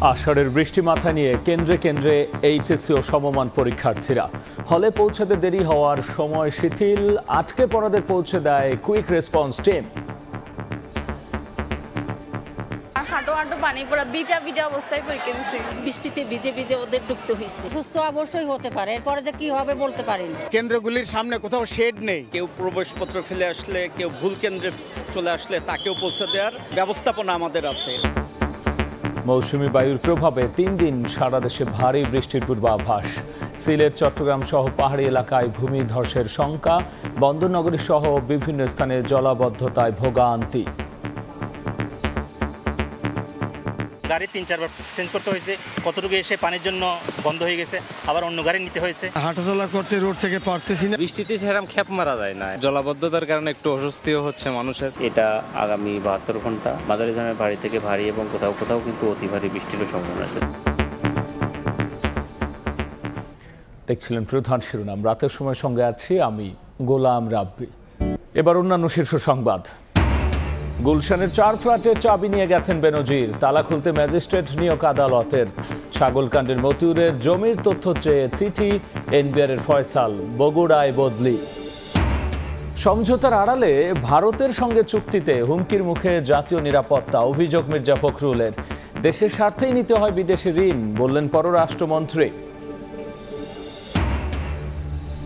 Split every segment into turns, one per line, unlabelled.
আষাঢ়ের বৃষ্টি মাথায় নিয়ে কেন্দ্রে কেন্দ্রে এইচএসসি ও সমমান পরীক্ষার্থীরা হলে পৌঁছাতে দেরি হওয়ার সময় শিথিল, আটকে পড়াদের পৌঁছে দেয় কুইক রেসপন্স টিম।
হাঁটো হাঁটো পানি পুরো ভিজা ভিজা অবস্থায় পরীক্ষা দিচ্ছে।
বৃষ্টিতে ভিজে ভিজে ওদের ঢুকতে হয়েছে।
সুস্থ অবশ্যই হতে পারে, এরপরে যে কি হবে বলতে পারি না।
কেন্দ্রগুলির সামনে কোথাও শেড নেই।
কেউ প্রবেশপত্র ফেলে আসলে, কেউ ভুল কেন্দ্রে চলে আসলে তাকেও পৌঁছে দেওয়ার ব্যবস্থাপনা আমাদের আছে।
মৌসুমী বায়ুর প্রভাবে 3 দিন সারা দেশে ভারী বৃষ্টির পূর্বাভাস। সিলেট, চট্টগ্রাম সহ পাহাড়ি এলাকায় ভূমিধসের শঙ্কা, বন্দরনগরী সহ বিভিন্ন স্থানে জলাবদ্ধতায় ভোগান্তি।
গাড়ি 3-4 বার চেঞ্জ করতে হয়েছে, কতটুকু এসে পানির জন্য বন্ধ হয়ে গেছে, আবার অন্য গাড়ি নিতে হয়েছে।
হাঁটাচলা করতে রোড থেকে পারতেছি না।
বৃষ্টিতে সেরকম খ্যাপ মারা যায় না, জলাবদ্ধতার কারণে একটু অস্বস্তিও হচ্ছে মানুষের।
এটা আগামী 72 ঘন্টা মাঝারি ধরনের ভারী থেকে ভারী এবং কোথাও কোথাও কিন্তু অতি ভারী বৃষ্টিরও সম্ভাবনা আছে।
দেখছিলেন প্রধান শিরোনাম, রাতের সময় সঙ্গে আছি আমি গোলাম রাব্বি। এবার অন্যান্য শীর্ষ সংবাদ। গুলশানের 4 ফ্ল্যাটে চাবি নিয়ে গেছেন বেনজির, তালা খুলতে ম্যাজিস্ট্রেট নিয়োগ আদালতের। ছাগলকাণ্ডের মতিউরের জমির তথ্য চেয়ে চিঠি, এনবিআরের ফয়সাল, বগুড়ায় বদলি। সমঝোতার আড়ালে ভারতের সঙ্গে চুক্তিতে হুমকির মুখে জাতীয় নিরাপত্তা, অভিযোগ মির্জা ফখরুলের। দেশের স্বার্থেই নিতে হয় বিদেশি ঋণ, বললেন পররাষ্ট্রমন্ত্রী।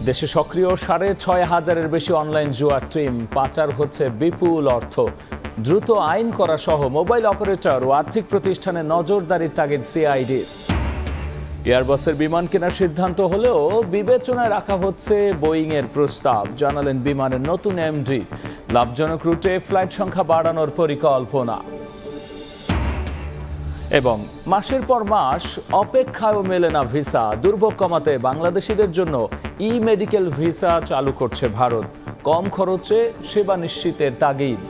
দেশে সক্রিয় 6,500-এর বেশি অনলাইন জুয়ার টিম, পাচার হচ্ছে বিপুল অর্থ। দ্রুত আইন করা সহ মোবাইল অপারেটর ও আর্থিক প্রতিষ্ঠানে নজরদারির তাগিদ সিআইডির। এয়ারবাসের বিমান কেনার সিদ্ধান্ত হলেও বিবেচনায় রাখা হচ্ছে বোয়িংয়ের প্রস্তাব, জানালেন বিমানের নতুন এমডি। লাভজনক রুটে ফ্লাইট সংখ্যা বাড়ানোর পরিকল্পনা। এবং মাসের পর মাস অপেক্ষায়ও মেলে না ভিসা, দুর্ভোগ কমাতে বাংলাদেশিদের জন্য ই-মেডিকেল ভিসা চালু করছে ভারত। কম খরচে সেবা নিশ্চিতের তাগিদ।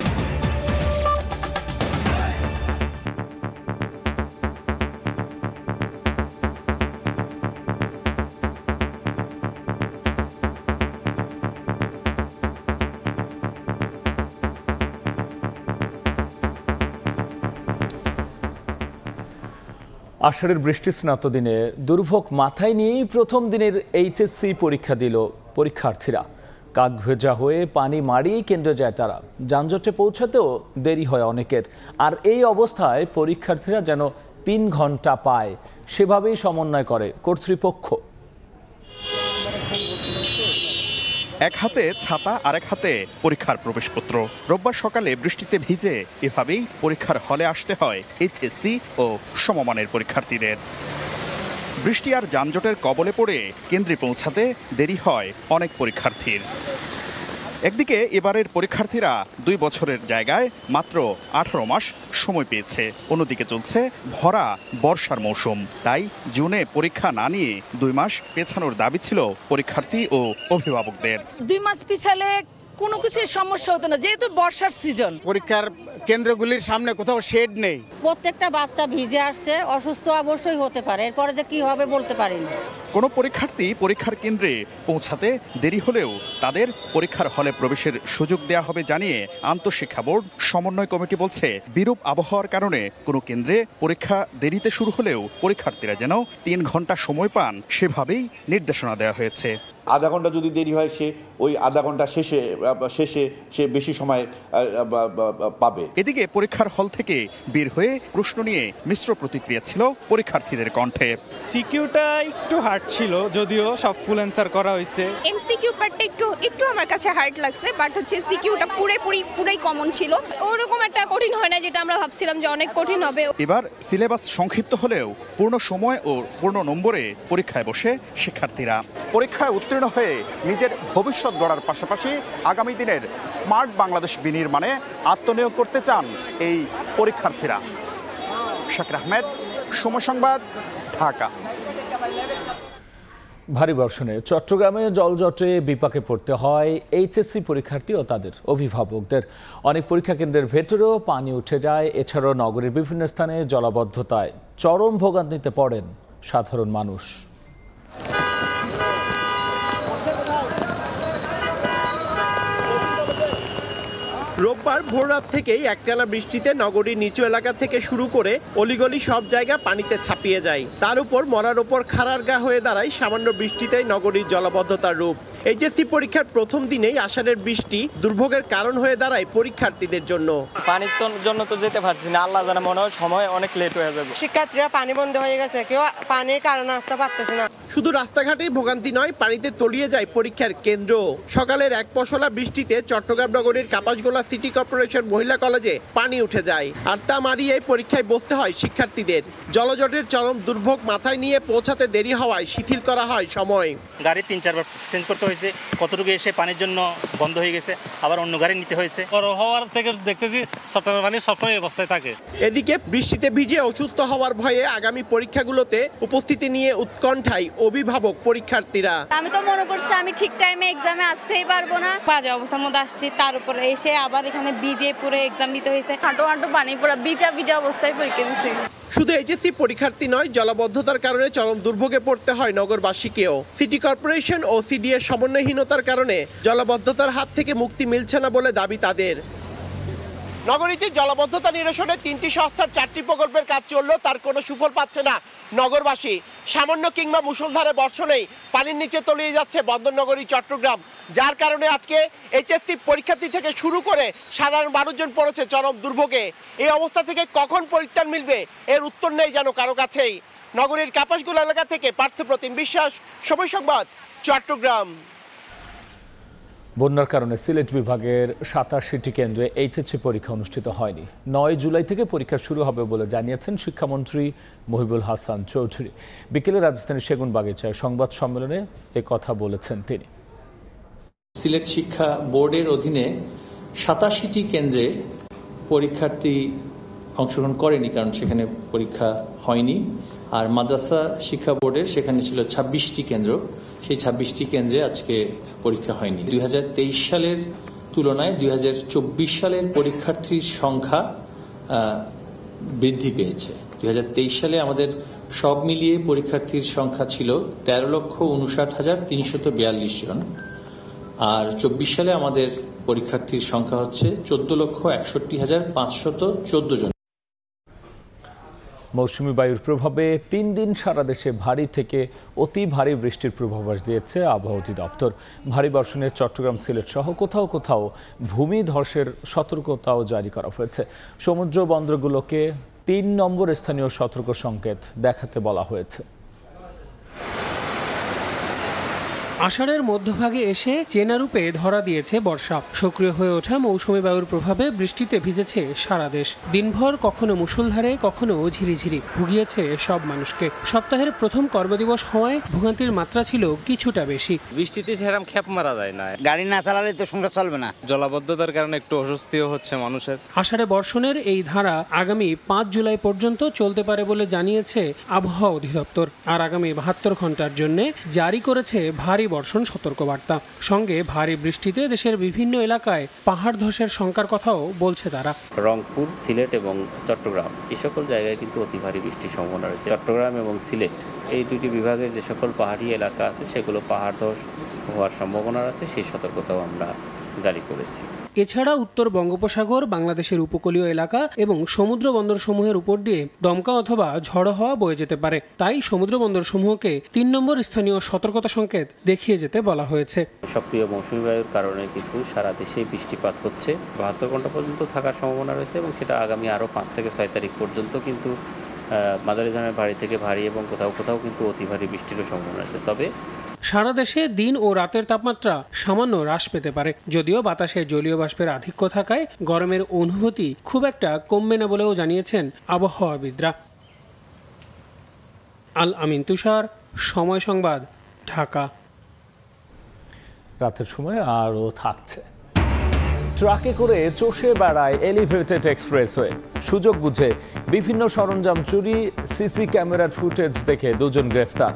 আষাঢ়ের বৃষ্টি স্নাত দিনে দুর্ভোগ মাথায় নিয়েই প্রথম দিনের এইচএসসি পরীক্ষা দিল পরীক্ষার্থীরা। কাক ভেজা হয়ে পানি মারিয়ে কেন্দ্রে যায় তারা। যানজটে পৌঁছাতেও দেরি হয় অনেকের। আর এই অবস্থায় পরীক্ষার্থীরা যেন 3 ঘন্টা পায়, সেভাবেই সমন্বয় করে কর্তৃপক্ষ।
এক হাতে ছাতা, আরেক হাতে পরীক্ষার প্রবেশপত্র। রোববার সকালে বৃষ্টিতে ভিজে এভাবেই পরীক্ষার হলে আসতে হয় এইচএসসি ও সমমানের পরীক্ষার্থীদের। বৃষ্টি আর যানজটের কবলে পড়ে কেন্দ্রে পৌঁছাতে দেরি হয় অনেক পরীক্ষার্থীর। একদিকে এবারের পরীক্ষার্থীরা 2 বছরের জায়গায় মাত্র 18 মাস সময় পেয়েছে, অন্যদিকে চলছে ভরা বর্ষার মৌসুম। তাই জুনে পরীক্ষা না নিয়ে 2 মাস পেছানোর দাবি ছিল পরীক্ষার্থী ও অভিভাবকদের।
2 মাস পিছালে কোনো কিছু সমস্যা হতো না, যেহেতু বর্ষার সিজন।
পরীক্ষার কেন্দ্রগুলির সামনে কোথাও শেড নেই।
প্রত্যেকটা বাচ্চা ভিজে আসছে, অসুস্থ অবশ্যই হতে পারে, এরপরে যে কি হবে বলতে পারি না।
কোনো পরীক্ষার্থী পরীক্ষার কেন্দ্রে পৌঁছাতে দেরি হলেও তাদের পরীক্ষার হলে প্রবেশের সুযোগ দেওয়া হবে জানিয়ে আন্তঃশিক্ষা বোর্ড সমন্বয় কমিটি বলছে, বিরূপ আবহাওয়ার কারণে কোনো কেন্দ্রে পরীক্ষা দেরিতে শুরু হলেও পরীক্ষার্থীরা যেন 3 ঘন্টা সময় পান, সেভাবেই নির্দেশনা দেওয়া হয়েছে।
আধা ঘন্টা যদি দেরি হয়, সে ওই আধা ঘন্টা শেষে সে বেশি সময় পাবে।
এদিকে পরীক্ষার হল থেকে বের হয়ে প্রশ্ন নিয়ে মিশ্র প্রতিক্রিয়া ছিল পরীক্ষার্থীদের কণ্ঠে।
সিকিউটা একটু হার্ড ছিল, যদিও সব ফুল অ্যান্সার করা হয়েছে।
এমসিকিউ পার্টটা একটু আমার কাছে হার্ড লাগছে, বাট হচ্ছে সিকিউটা পুরাই কমন ছিল। ওরকম একটা কঠিন হয় না যেটা আমরা ভাবছিলাম যে অনেক কঠিন হবে।
এবার সিলেবাস সংক্ষিপ্ত হলেও পূর্ণ সময় ও পূর্ণ নম্বরে পরীক্ষায় বসে শিক্ষার্থীরা। পরীক্ষায় উত্তীর্ণ হয়ে নিজের ভবিষ্যৎ গড়ার পাশাপাশি আগামী দিনের স্মার্ট বাংলাদেশ বিনির্মাণে আত্মনিয়োগ করতে চান এই পরীক্ষার্থীরা। শাকির আহমেদ, সময় সংবাদ, ঢাকা।
ভারী বর্ষণে চট্টগ্রামে জলজটে বিপাকে পড়তে হয় এইচএসসি পরীক্ষার্থী ও তাদের অভিভাবকদের। অনেক পরীক্ষা কেন্দ্রের ভেতরেও পানি উঠে যায়। এছাড়াও নগরের বিভিন্ন স্থানে জলাবদ্ধতায় চরম ভোগান্তিতে পড়েন সাধারণ মানুষ।
রোববার ভোররাত থেকেই একটানা বৃষ্টিতে নগরীর নিচু এলাকা থেকে শুরু করে অলিগলি সব জায়গা পানিতে ছাপিয়ে যায়। তার উপর মরার ওপর খাড়ারগা হয়ে দাঁড়ায় সামান্য বৃষ্টিতেই নগরীর জলাবদ্ধতার রূপ। এইচএসসি পরীক্ষার প্রথম দিনেই আষাঢ়ের বৃষ্টি দুর্ভোগের কারণ হয়ে দাঁড়ায় পরীক্ষার্থীদের জন্য।
পানির জন্য তো যেতে পারছি না, আল্লাহ জানে মনে হয় সময় অনেক লেট হয়ে যাবে।
শিক্ষার্থীরা পানি বন্ধ হয়ে গেছে, কেউ পানির কারণে আসতে পারতেছে না।
শুধু রাস্তাঘাটেই ভোগান্তি নয়, পানিতে তলিয়ে যায় পরীক্ষার কেন্দ্র। সকালের এক পশলা বৃষ্টিতে চট্টগ্রাম নগরীর কাপাসগোলা সিটি কর্পোরেশন মহিলা কলেজে পানি উঠে যায়, আর তা মারিয়ে পরীক্ষায় বসতে হয় শিক্ষার্থীদের। জলজটের চরম দুর্ভোগ মাথায় নিয়ে পৌঁছাতে দেরি হওয়ায় শিথিল করা হয় সময়।
গাড়ি 3-4 বার চেঞ্জ করতে হয়েছে, কতটুকু এসে পানির জন্য বন্ধ হয়ে গেছে, আবার অন্য গাড়ি নিতে হয়েছে।
বড় হওয়ার থেকে দেখতেছি চট্টগ্রাম পানি সবসময় অবস্থায় থাকে।
এদিকে বৃষ্টিতে ভিজে অসুস্থ হওয়ার ভয়ে আগামী পরীক্ষাগুলোতে উপস্থিতি নিয়ে উৎকণ্ঠায় অভিভাবক পরীক্ষার্থীরা।
আমি তো মনে করছি আমি ঠিক টাইমে এক্সামে আসতেই পারবো না।
বাজে অবস্থার মধ্যে আসছি, তার উপরে এসে আবার এখানে ভিজে পুরো এক্সাম দিতে হয়েছে। হাঁটু হাঁটু পানি পুরো ভিজা অবস্থায় পরীক্ষা দিচ্ছি।
শুধু এইচএসসি পরীক্ষার্থী নয়, জলাবদ্ধতার কারণে চরম দুর্ভোগে পড়তে হয় নগরবাসীকেও। সিটি কর্পোরেশন ও সিডিএর সমন্বয়হীনতার কারণে জলাবদ্ধতার হাত থেকে মুক্তি মিলছে না বলে দাবি তাদের। নগরীতে জলাবদ্ধতা নিরসনে 3টি সংস্থার 4টি প্রকল্পের কাজ চললেও তার কোনো সুফল পাচ্ছে না নগরবাসী। সামান্য কিংবা মুষলধারে বর্ষণেই পানির নিচে তলিয়ে যাচ্ছে বন্দরনগরী চট্টগ্রাম, যার কারণে আজকে এইচএসসি পরীক্ষার্থী থেকে শুরু করে সাধারণ মানুষজন পড়েছে চরম দুর্ভোগে। এই অবস্থা থেকে কখন পরিত্রাণ মিলবে এর উত্তর নেই যেন কারো কাছেই। নগরীর কাপাসগোলা এলাকা থেকে পার্থপ্রতিম বিশ্বাস, সময় সংবাদ, চট্টগ্রাম।
বন্যার কারণে সিলেট বিভাগের 87টি কেন্দ্রে এইচএসসি পরীক্ষা অনুষ্ঠিত হয়নি। 9 জুলাই থেকে পরীক্ষা শুরু হবে বলে জানিয়েছেন শিক্ষামন্ত্রী মহিবুল হাসান চৌধুরী। বিকেলে রাজধানীর সেগুনবাগিচায় সংবাদ সম্মেলনে কথা বলেছেন তিনি।
সিলেট শিক্ষা বোর্ডের অধীনে 87টি কেন্দ্রে পরীক্ষার্থী অংশগ্রহণ করেনি, কারণ সেখানে পরীক্ষা হয়নি। আর মাদ্রাসা শিক্ষা বোর্ডের সেখানে ছিল 26টি কেন্দ্র, সেই 26টি কেন্দ্রে আজকে পরীক্ষা হয়নি। 2023 সালের তুলনায় 2024 সালের পরীক্ষার্থীর সংখ্যা বৃদ্ধি পেয়েছে। 2023 সালে আমাদের সব মিলিয়ে পরীক্ষার্থীর সংখ্যা ছিল 13,59,342 জন, আর 24 সালে আমাদের পরীক্ষার্থীর সংখ্যা হচ্ছে 14,61,514 জন।
মৌসুমী বায়ুর প্রভাবে 3 দিন সারা দেশে ভারী থেকে অতি ভারী বৃষ্টির পূর্বাভাস দিয়েছে আবহাওয়া অধিদপ্তর। ভারী বর্ষণে চট্টগ্রাম, সিলেট সহ কোথাও কোথাও ভূমিধসের সতর্কতাও জারি করা হয়েছে। সমুদ্র বন্দরগুলোকে 3 নম্বর স্থানীয় সতর্ক সংকেত দেখাতে বলা হয়েছে।
আষাঢ়ের মধ্যভাগে এসে চেনা রূপে ধরা দিয়েছে বর্ষা। সক্রিয় হয়ে ওঠা মৌসুমী বায়ুর প্রভাবে বৃষ্টিতে ভিজেছে সারা দেশ। দিনভর কখনো মুষলধারে, কখনো ঝিরিঝিরি ভুগিয়েছে সব মানুষকে। সপ্তাহের প্রথম কর্মদিবস হওয়ায় ভোগান্তির মাত্রা ছিল কিছুটা বেশি।
বৃষ্টিতে সেরকম খ্যাপ মারা যায় না,
গাড়ি না চালালে তো সংসার চলবে না।
জলাবদ্ধতার কারণে একটু অস্বস্তিও হচ্ছে মানুষের।
আষাঢ়ে বর্ষণের এই ধারা আগামী 5 জুলাই পর্যন্ত চলতে পারে বলে জানিয়েছে আবহাওয়া অধিদপ্তর। আর আগামী 72 ঘন্টার জন্য জারি করেছে ভারী বর্ষণ সতর্কবার্তা। সঙ্গে ভারী বৃষ্টিতে দেশের বিভিন্ন এলাকায় পাহাড় ধসের শঙ্কার কথাও বলছে তারা।
রংপুর, সিলেট এবং চট্টগ্রাম এই সকল জায়গায় কিন্তু অতি ভারী বৃষ্টির সম্ভাবনা রয়েছে। চট্টগ্রাম এবং সিলেট এই দুটি বিভাগের যে সকল পাহাড়ি এলাকা আছে সেগুলো পাহাড় ধস হওয়ার সম্ভাবনা আছে, সেই সতর্কতাও আমরা জারি করেছি।
এছাড়া উত্তর বঙ্গোপসাগর, বাংলাদেশের উপকূলীয় এলাকা এবং সমুদ্র বন্দরসমূহের উপর দিয়ে দমকা অথবা ঝড়ো হাওয়া বয়ে যেতে পারে। তাই সমুদ্র বন্দরসমূহকে 3 নম্বর স্থানীয় সতর্কতা সংকেত দেখিয়ে যেতে বলা হয়েছে।
সক্রিয় মৌসুমী বায়ুর কারণে কিন্তু সারা দেশে বৃষ্টিপাত হচ্ছে, 72 ঘন্টা পর্যন্ত থাকার সম্ভাবনা রয়েছে এবং সেটা আগামী আরও 5 থেকে 6 তারিখ পর্যন্ত কিন্তু মাঝারি ধরনের ভারী থেকে ভারী এবং কোথাও কোথাও কিন্তু অতি ভারী বৃষ্টিরও সম্ভাবনা আছে। তবে
সারা দেশে দিন ও রাতের তাপমাত্রা সামান্য হ্রাস পেতে পারে, যদিও বাতাসে জলীয় বাষ্পের আধিক্য থাকায় গরমের অনুভূতি খুব একটা কমবে না বলেও জানিয়েছেন আবহাওয়াবিদরা। আল আমিন তুষার, সময় সংবাদ, ঢাকা।
রাতের সময় আরও থাকছে। ট্রাকে করে চষে বেড়ায় এলিভেটেড এক্সপ্রেসওয়ে। সুযোগ বুঝে বিভিন্ন সরঞ্জাম চুরি, সিসি ক্যামেরার ফুটেজ দেখে 2 জন গ্রেফতার।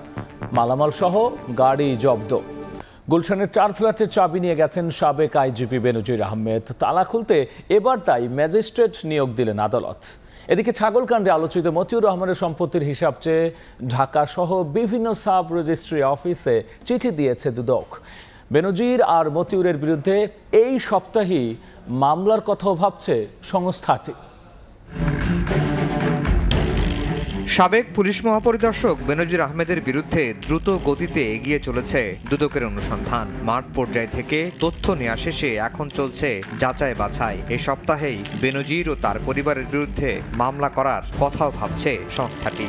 মালামাল সহ গাড়ি জব্দ। গুলশানের 4 ফ্ল্যাটের চাবি নিয়ে গেছেন সাবেক আইজিপি বেনজির আহমেদ। তালা খুলতে এবার তাই ম্যাজিস্ট্রেট নিয়োগ দিলেন আদালত। এদিকে ছাগলকাণ্ডে আলোচিত মতিউর রহমানের সম্পত্তির হিসাব চেয়ে ঢাকা সহ বিভিন্ন সাব রেজিস্ট্রি অফিসে চিঠি দিয়েছে দুদক। বেনজির আর মতিউরের বিরুদ্ধে এই সপ্তাহেই মামলার কথাও ভাবছে সংস্থাটি।
সাবেক পুলিশ মহাপরিদর্শক বেনজির আহমেদের বিরুদ্ধে দ্রুত গতিতে এগিয়ে চলেছে দুদকের অনুসন্ধান। মাঠ পর্যায় থেকে তথ্য নেওয়া শেষে এখন চলছে যাচাই বাছাই। এই সপ্তাহেই বেনজির ও তার পরিবারের বিরুদ্ধে মামলা করার কথাও ভাবছে সংস্থাটি।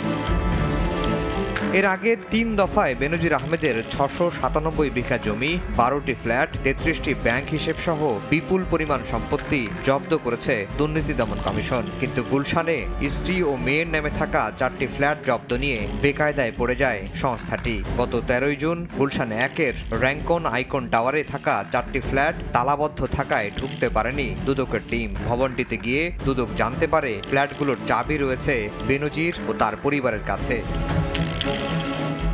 এর আগে ৩ দফায় বেনজির আহমেদের ৬৯৭ বিঘা জমি, ১২টি ফ্ল্যাট, ৩৩টি ব্যাংক হিসেব সহ বিপুল পরিমাণ সম্পত্তি জব্দ করেছে দুর্নীতি দমন কমিশন। কিন্তু গুলশানে স্ত্রী ও মেয়ের নামে থাকা ৪টি ফ্ল্যাট জব্দ নিয়ে বেকায়দায় পড়ে যায় সংস্থাটি। গত ১৩ জুন গুলশান ১-এর র্যাঙ্কন আইকন টাওয়ারে থাকা ৪টি ফ্ল্যাট তালাবদ্ধ থাকায় ঢুকতে পারেনি দুদকের টিম। ভবনটিতে গিয়ে দুদক জানতে পারে ফ্ল্যাটগুলোর চাবি রয়েছে বেনজির ও তার পরিবারের কাছে।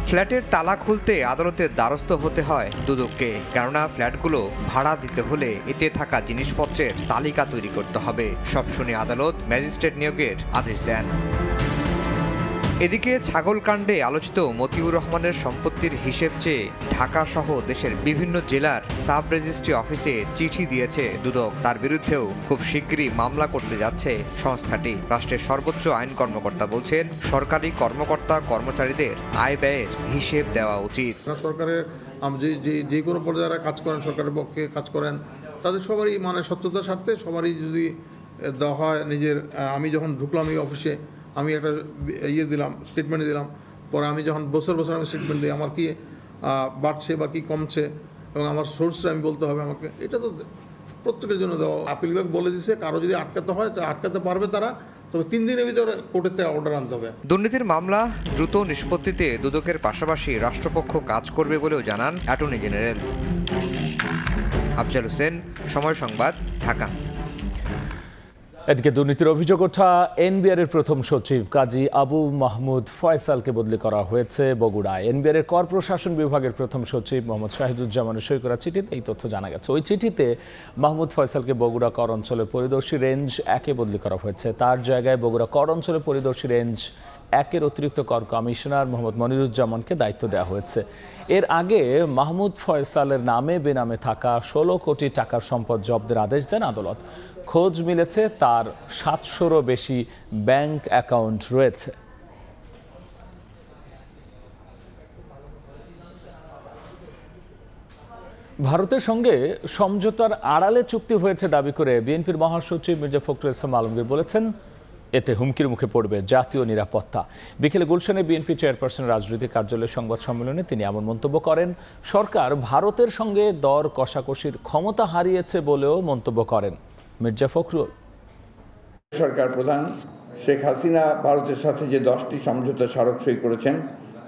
ফ্ল্যাটের তালা খুলতে আদালতের দ্বারস্থ হতে হয় দুদককে, কেননা ফ্ল্যাটগুলো ভাড়া দিতে হলে এতে থাকা জিনিসপত্রের তালিকা তৈরি করতে হবে। সব শুনে আদালত ম্যাজিস্ট্রেট নিয়োগের আদেশ দেন। এদিকে ছাগলকাণ্ডে আলোচিত মতিউর রহমানের সম্পত্তির হিসেব চেয়ে ঢাকা সহ দেশের বিভিন্ন জেলার সাব রেজিস্ট্রি অফিসে চিঠি দিয়েছে দুদক। তার বিরুদ্ধেও খুব শিগগিরই মামলা করতে যাচ্ছে সংস্থাটি। রাষ্ট্রের সর্বোচ্চ আইন কর্মকর্তা বলছেন, সরকারি কর্মকর্তা কর্মচারীদের আয় ব্যয়ের হিসেব দেওয়া উচিত।
সরকারের যে কোনো পর্যায়ে কাজ করেন, সরকারের পক্ষে কাজ করেন, তাদের সবারই স্বচ্ছতার স্বার্থে সবারই যদি দেওয়া হয় নিজের। আমি যখন ঢুকলাম এই অফিসে, আমি একটা দিলাম, স্টেটমেন্ট দিলাম, পরে আমি যখন বছর আমি স্টেটমেন্ট দিই আমার কি বাড়ছে বা কি কমছে এবং আমার সোর্সটা আমি বলতে হবে আমাকে। এটা তো প্রত্যেকের জন্য দেওয়া। আপিল বিভাগ বলে দিচ্ছে, কারো যদি আটকাতে হয় আটকাতে পারবে তারা, তবে 3 দিনের ভিতরে কোর্টের থেকে অর্ডার আনতে হবে।
দুর্নীতির মামলা দ্রুত নিষ্পত্তিতে দুদকের পাশাপাশি রাষ্ট্রপক্ষ কাজ করবে বলেও জানান অ্যাটর্নি জেনারেল। আফজাল হোসেন, সময় সংবাদ, ঢাকা।
এদিকে দুর্নীতির অভিযোগ ওঠা এনবিআর এর প্রথম সচিব কাজী আবু মাহমুদ ফয়সালকে বদলি করা হয়েছে বগুড়ায়। এনবিআর এর কর প্রশাসন বিভাগের প্রথম সচিব মোহাম্মদ শাহিদুজ্জামানের সই করা চিঠিতে এই তথ্য জানা গেছে। ওই চিঠিতে মাহমুদ ফয়সালকে বগুড়া কর অঞ্চলের পরিদর্শী রেঞ্জ 1-এ বদলি করা হয়েছে। তার জায়গায় বগুড়া কর অঞ্চলের পরিদর্শী রেঞ্জ 1-এর অতিরিক্ত কর কমিশনার মোহাম্মদ মনিরুজ্জামানকে দায়িত্ব দেওয়া হয়েছে। এর আগে মাহমুদ ফয়সালের নামে বেনামে থাকা 16 কোটি টাকার সম্পদ জব্দের আদেশ দেন আদালত। খোঁজ মিলেছে তার 700-রও বেশি ব্যাংক অ্যাকাউন্ট রয়েছে। ভারতের সঙ্গে সমঝোতার আড়ালে চুক্তি হয়েছে দাবি করে বিএনপির মহাসচিব মির্জা ফখরুল ইসলাম আলমগীর বলেছেন, এতে হুমকির মুখে পড়বে জাতীয় নিরাপত্তা। বিকেলে গুলশানে বিএনপি চেয়ারপারসনের রাজনৈতিক কার্যালয়ে সংবাদ সম্মেলনে তিনি এমন মন্তব্য করেন। সরকার ভারতের সঙ্গে দর কষাকষির ক্ষমতা হারিয়েছে বলেও মন্তব্য করেন মির্জা ফখরুল।
সরকার প্রধান শেখ হাসিনা ভারতের সাথে যে 10টি সমঝোতা স্মারক সই করেছেন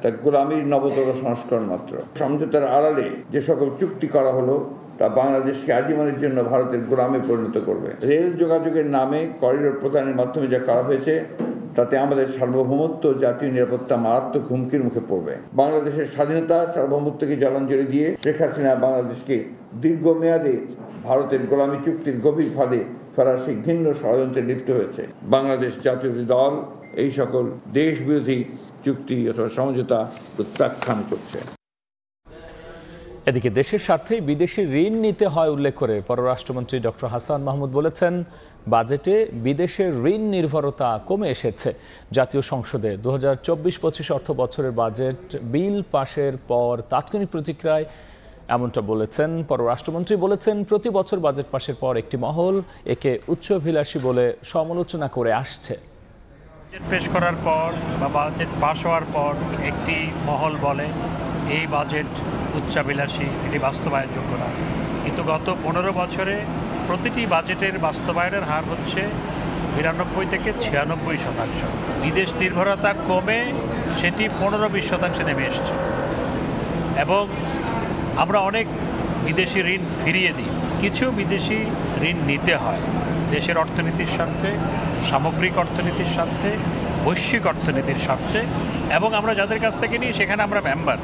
তা গোলামির নবতর সংস্করণ মাত্র। সমঝোতার আড়ালে যে সকল চুক্তি করা হলো তা বাংলাদেশকে আজীবনের জন্য ভারতের গোলামে পরিণত করবে। রেল যোগাযোগের নামে করিডোর প্রদানের মাধ্যমে যা করা হয়েছে তাতে আমাদের সার্বভৌমত্ব, জাতীয় নিরাপত্তা মারাত্মক হুমকির মুখে পড়বে। বাংলাদেশের স্বাধীনতা, সার্বভৌমত্বকে জলাঞ্জলি দিয়ে শেখ হাসিনা বাংলাদেশকে দীর্ঘমেয়াদে ভারতের গোলামী চুক্তির গভীর ফাঁদে ফেরার সেই ঘৃণ্য ষড়যন্ত্রে লিপ্ত হয়েছে। বাংলাদেশ জাতীয় দল এই সকল দেশ বিরোধী চুক্তি অথবা সমঝোতা প্রত্যাখ্যান করছে।
এদিকে দেশের স্বার্থে বিদেশি ঋণ নিতে হয় উল্লেখ করে পররাষ্ট্রমন্ত্রী ডক্টর হাসান মাহমুদ বলেছেন, বাজেটে বিদেশের ঋণ নির্ভরতা কমে এসেছে। জাতীয় সংসদে 2024-25 অর্থ বছরের বাজেট বিল পাশের পর তাৎক্ষণিক প্রতিক্রিয়ায় এমনটা বলেছেন পররাষ্ট্রমন্ত্রী। বলেছেন, প্রতি বছর বাজেট পাশের পর একটি মহল একে উচ্চাভিলাষী বলে সমালোচনা করে আসছে।
বাজেট পেশ করার পর বা বাজেট পাশ হওয়ার পর একটি মহল বলে এই বাজেট উচ্চাভিলাষী, এটি বাস্তবায়নযোগ্য না। কিন্তু গত 15 বছরে প্রতিটি বাজেটের বাস্তবায়নের হার হচ্ছে 92 থেকে 96%। বিদেশ নির্ভরতা কমে সেটি 15-20% নেমে এসছে এবং আমরা অনেক বিদেশি ঋণ ফিরিয়ে দিই। কিছু বিদেশি ঋণ নিতে হয় দেশের অর্থনীতির স্বার্থে, সামগ্রিক অর্থনীতির স্বার্থে, বৈশ্বিক অর্থনীতির স্বার্থে, এবং আমরা যাদের কাছ থেকে নিই সেখানে আমরা মেম্বার।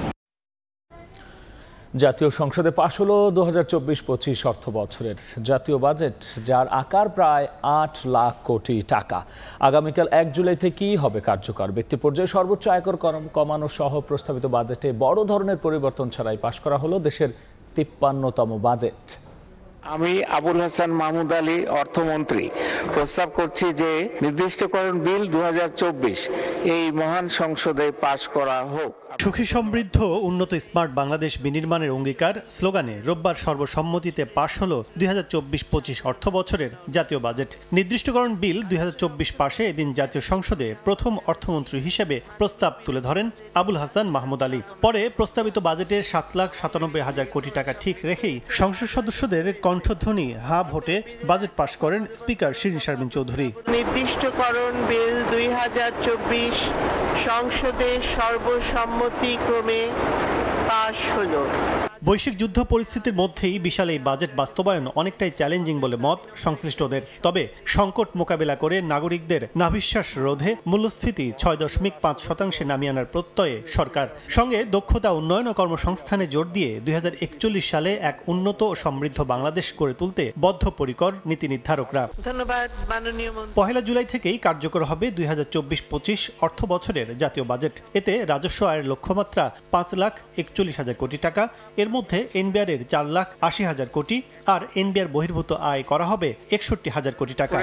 জাতীয় সংসদে পাশ হলো 2024-25 অর্থ বছরের জাতীয় বাজেট, যার আকার প্রায় 8 লাখ কোটি টাকা। আগামীকাল 1 জুলাই থেকেই হবে কার্যকর। ব্যক্তি পর্যায়ে সর্বোচ্চ আয়কর কমানো সহ প্রস্তাবিত বাজেটে বড় ধরনের পরিবর্তন ছাড়াই পাশ করা হলো দেশের 53তম বাজেট।
আমি আবুল হাসান মাহমুদ আলী অর্থমন্ত্রী প্রস্তাব করছি যে নির্দিষ্টকরণ বিল 2024 এই মহান সংসদে পাশ করা হোক।
সুখী সমৃদ্ধ উন্নত স্মার্ট বাংলাদেশ বিনির্মাণের অঙ্গীকার স্লোগানে রোববার সর্বসম্মতিতে পাশ হল 2024-25 অর্থ বছরের জাতীয় বাজেট। নির্দিষ্টকরণ বিল 2024 পাশে এদিন জাতীয় সংসদে প্রথম অর্থমন্ত্রী হিসেবে প্রস্তাব তুলে ধরেন আবুল হাসান মাহমুদ আলী। পরে প্রস্তাবিত বাজেটের 7,97,000 কোটি টাকা ঠিক রেখেই সংসদ সদস্যদের কণ্ঠধ্বনি হা ভোটে বাজেট পাশ করেন স্পিকার শিরিন শারমিন চৌধুরী।
নির্দিষ্টকরণ বিল 2024 সংসদে সর্বসম্মতিক্রমে পাশ হলো।
বৈশ্বিক যুদ্ধ পরিস্থিতির মধ্যেই বিশাল এই বাজেট বাস্তবায়ন অনেকটাই চ্যালেঞ্জিং বলে মত সংশ্লিষ্টদের। তবে সংকট মোকাবেলা করে নাগরিকদের নাভিশ্বাস রোধে মূল্যস্ফীতি 6.5% নামিয়ে আনার প্রত্যয়ে সরকার। সঙ্গে দক্ষতা উন্নয়ন ও কর্মসংস্থানে জোর দিয়ে 2041 সালে এক উন্নত ও সমৃদ্ধ বাংলাদেশ গড়ে তুলতে বদ্ধপরিকর নীতি নির্ধারকরা।
ধন্যবাদ মাননীয় মন্ত্রী।
1 জুলাই থেকেই কার্যকর হবে 2024-25 অর্থ বছরের জাতীয় বাজেট। এতে রাজস্ব আয়ের লক্ষ্যমাত্রা 5,41,000 কোটি টাকা। এর মধ্যে এনবিআর এর 4,80,000 কোটি আর এনবিআর বহির্ভূত আয় করা হবে 61,000 কোটি টাকা।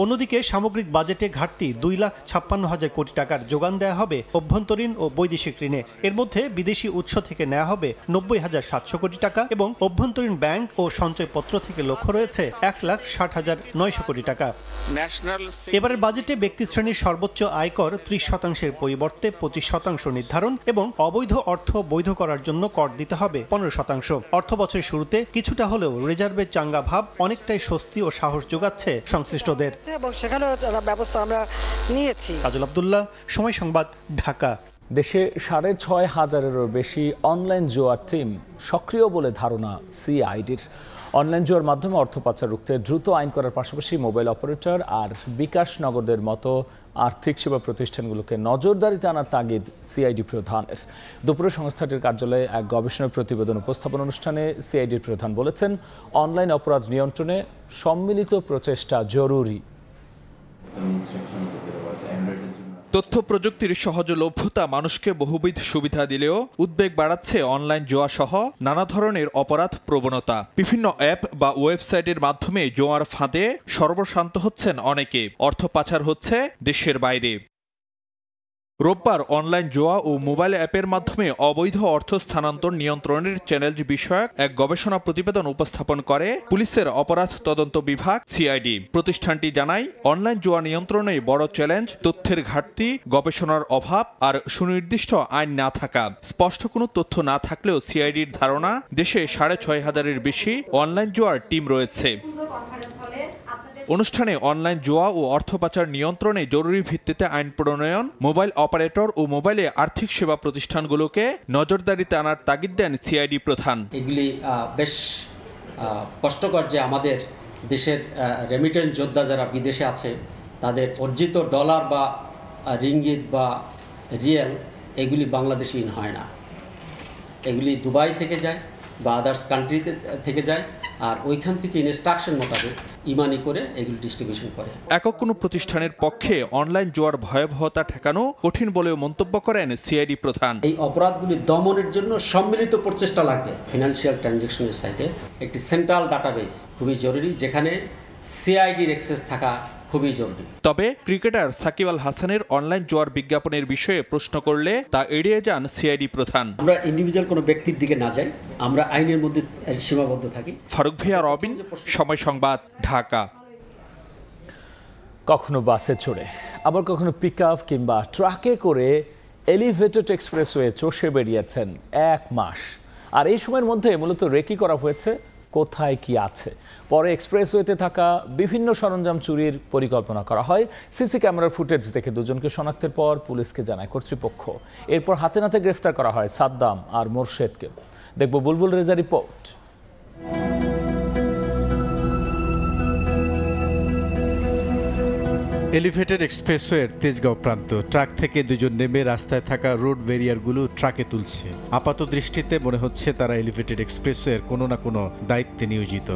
অন্যদিকে সামগ্রিক বাজেটে ঘাটতি 2,56,000 কোটি টাকার যোগান দেওয়া হবে অভ্যন্তরীণ ও বৈদেশিক ঋণে। এর মধ্যে বিদেশি উৎস থেকে নেওয়া হবে 90,700 কোটি টাকা এবং অভ্যন্তরীণ ব্যাংক ও সঞ্চয়পত্র থেকে লক্ষ্য রয়েছে 1,60,900 কোটি টাকা। এবারের বাজেটে ব্যক্তি শ্রেণীর সর্বোচ্চ আয়কর 30% পরিবর্তে 25% নির্ধারণ এবং অবৈধ অর্থ বৈধ করার জন্য কর দিতে হবে 15%। অর্থ বছরের শুরুতে কিছুটা হলেও রিজার্ভের চাঙ্গা ভাব অনেকটাই স্বস্তি ও সাহস যোগাচ্ছে সংশ্লিষ্টদের।
এবং সেখানেও ব্যবস্থা আমরা নিয়েছি।
কাজল আব্দুল্লাহ, সময় সংবাদ, ঢাকা।
দেশে 6,500-এরও বেশি অনলাইন জুয়ার টিম সক্রিয় বলে ধারণা সিআইডির। অনলাইন জুয়ার মাধ্যমে অর্থ পাচার রুখতে দ্রুত আইন করার পাশাপাশি মোবাইল অপারেটর আর বিকাশ নগরদের মতো আর্থিক সেবা প্রতিষ্ঠানগুলোকে নজরদারিতে আনার তাগিদ সিআইডি প্রধানের। দুপুরে সংস্থাটির কার্যালয়ে এক গবেষণা প্রতিবেদন উপস্থাপন অনুষ্ঠানে সিআইডির প্রধান বলেছেন, অনলাইন অপরাধ নিয়ন্ত্রণে সম্মিলিত প্রচেষ্টা জরুরি।
তথ্য প্রযুক্তির সহজলভ্যতা মানুষকে বহুবিধ সুবিধা দিলেও উদ্বেগ বাড়াচ্ছে অনলাইন জুয়া সহ নানা ধরনের অপরাধ প্রবণতা। বিভিন্ন অ্যাপ বা ওয়েবসাইটের মাধ্যমে জুয়ার ফাঁদে সর্বশান্ত হচ্ছেন অনেকে, অর্থ পাচার হচ্ছে দেশের বাইরে। রোববার অনলাইন জুয়া ও মোবাইল অ্যাপের মাধ্যমে অবৈধ অর্থ স্থানান্তর নিয়ন্ত্রণের চ্যালেঞ্জ বিষয়ক এক গবেষণা প্রতিবেদন উপস্থাপন করে পুলিশের অপরাধ তদন্ত বিভাগ সিআইডি। প্রতিষ্ঠানটি জানায়, অনলাইন জুয়া নিয়ন্ত্রণে বড় চ্যালেঞ্জ তথ্যের ঘাটতি, গবেষণার অভাব আর সুনির্দিষ্ট আইন না থাকা। স্পষ্ট কোনো তথ্য না থাকলেও সিআইডির ধারণা, দেশে 6,500-এর বেশি অনলাইন জুয়ার টিম রয়েছে। অনুষ্ঠানে অনলাইন জুয়া ও অর্থ পাচার নিয়ন্ত্রণে জরুরি ভিত্তিতে আইন প্রণয়ন, মোবাইল অপারেটর ও মোবাইলে আর্থিক সেবা প্রতিষ্ঠানগুলোকে নজরদারিতে আনার তাগিদ দেন সিআইডি প্রধান।
এগুলি বেশ কষ্টকর যে আমাদের দেশের রেমিটেন্স যোদ্ধা যারা বিদেশে আছে তাদের অর্জিত ডলার বা রিঙ্গিত বা রিয়েল এগুলি বাংলাদেশে ইন হয় না, এগুলি দুবাই থেকে যায় বা আদার্স কান্ট্রিতে থেকে যায় আর ওইখান থেকে ইনস্ট্রাকশন মোতাবেক ইমানি করে এগুলো ডিস্ট্রিবিউশন করে।
একক কোনো প্রতিষ্ঠানের পক্ষে অনলাইন জুয়ার ভয়াবহতা ঠেকানো কঠিন বলেও মন্তব্য করেন সিআইডি প্রধান।
এই অপরাধগুলি দমনের জন্য সম্মিলিত প্রচেষ্টা লাগবে। ফিনান্সিয়াল ট্রানজ্যাকশনের সাইডে একটি সেন্ট্রাল ডাটাবেস খুবই জরুরি, যেখানে সিআইডির অ্যাক্সেস থাকা খুবই জরুরি।
তবে ক্রিকেটার সাকিব আল হাসানের অনলাইন জুয়ার বিজ্ঞাপনের বিষয়ে প্রশ্ন করলে তা এড়িয়ে যান সিআইডি প্রধান।
আমরা ইন্ডিভিজুয়াল কোনো ব্যক্তির দিকে না যাই, আমরা আইনের মধ্যে সীমাবদ্ধ থাকি।
ফারুক ভিয়া, রবিন, সময় সংবাদ, ঢাকা।
কখনো বাসে চড়ে, আবার কখনো পিকআপ কিংবা ট্রাকে করে এলিভেটেড এক্সপ্রেসওয়ে চষে বেরিয়েছেন 1 মাস। আর এই সময়ের মধ্যে মূলত রেকি করা হয়েছে কোথায় কি আছে। পরে এক্সপ্রেসওয়েতে থাকা বিভিন্ন সরঞ্জাম চুরির পরিকল্পনা করা হয়। সিসি ক্যামেরার ফুটেজ দেখে দুজনকে শনাক্তের পর পুলিশকে জানায় কর্তৃপক্ষ। এরপর হাতে নাতে গ্রেফতার করা হয় সাদ্দাম আর মোরশেদকে। দেখব বুলবুল রেজা রিপোর্ট।
এলিভেটেড এক্সপ্রেসওয়ের তেজগাঁও প্রান্ত। ট্রাক থেকে দুজন নেমে রাস্তায় থাকা রোড ব্যারিয়ারগুলো ট্রাকে তুলছে। আপাত দৃষ্টিতে মনে হচ্ছে তারা এলিভেটেড এক্সপ্রেসওয়ের কোনো না কোনো দায়িত্বে নিয়োজিত।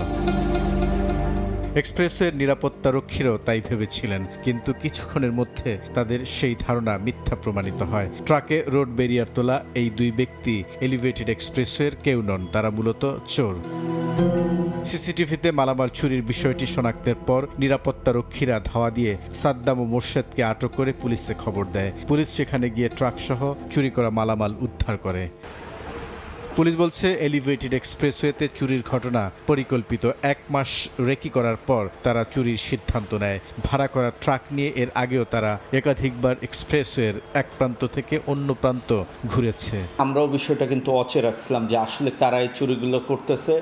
এক্সপ্রেসওয়ের নিরাপত্তারক্ষীরাও তাই ভেবেছিলেন, কিন্তু কিছুক্ষণের মধ্যে তাদের সেই ধারণা মিথ্যা প্রমাণিত হয়। ট্রাকে রোড ব্যারিয়ার তোলা এই দুই ব্যক্তি এলিভেটেড এক্সপ্রেসওয়ের কেউ নন, তারা মূলত চোর। সিসিটিভিতে মালামাল চুরির বিষয়টি শনাক্তের পর নিরাপত্তারক্ষীরা ধাওয়া দিয়ে সাদ্দাম ও মোর্শেদকে আটক করে পুলিশে খবর দেয়। পুলিশ সেখানে গিয়ে ট্রাকসহ চুরি করা মালামাল উদ্ধার করে। পুলিশ বলছে, এলিভেটেড এক্সপ্রেসওয়েতে চুরির ঘটনা পরিকল্পিত। 1 মাস রেকি করার পর তারা চুরির সিদ্ধান্ত নেয়। ভাড়া করা ট্রাক নিয়ে এর আগেও তারা একাধিকবার এক্সপ্রেসওয়ের এক প্রান্ত থেকে অন্য প্রান্ত ঘুরেছে।
আমরাও বিষয়টা কিন্তু অচে রাখছিলাম যে আসলে কারা এই চুরিগুলো করতেছে,